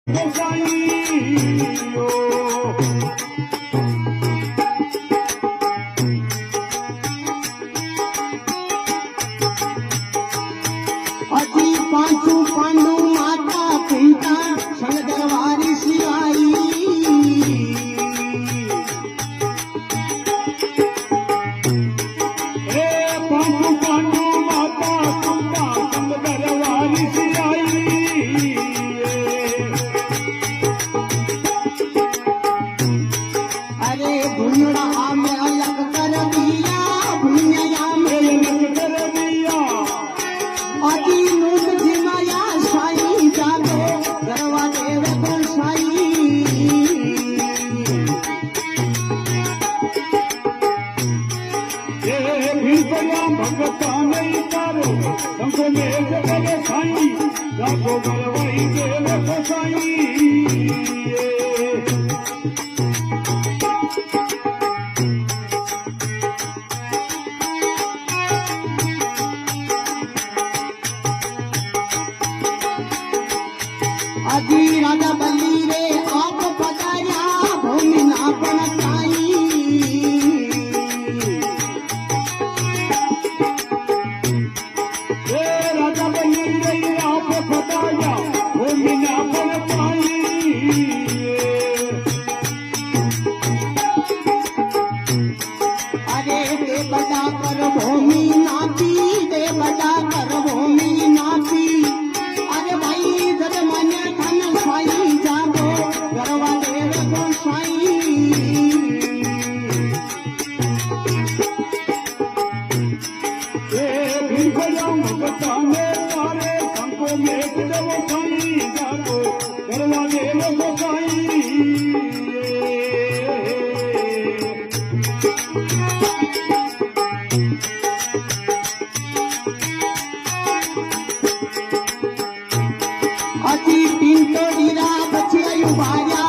अति पांचू पांडू माता पिता संग दरबारी सियाई पांडू पांडू माता पिता संग दरबारी सियाई अरे भुनड़ा में अलग कर दिया भुनिया में अलग कर दिया अति नूत जिमाया साई जागो गरवा देव को साई भीतया भगता नहीं करो संको में जगह साई जागो गरवाई देव को साई अजी राजा बल्ली रे आप पधार्या भूमि नापन ताई राजा बल्ली रे आप पधार्या भूमि नापन ताई अरे दे बड़ा कर भूमि नापी दे बड़ा कर भूमि नापी अरे भाई जब मन धन साई जागो गरवा देव को साई भीतया भगता ने मारे संको में जगह साई जागो गरवा देव को साई अति तीन तो हीरा बचिया युवाया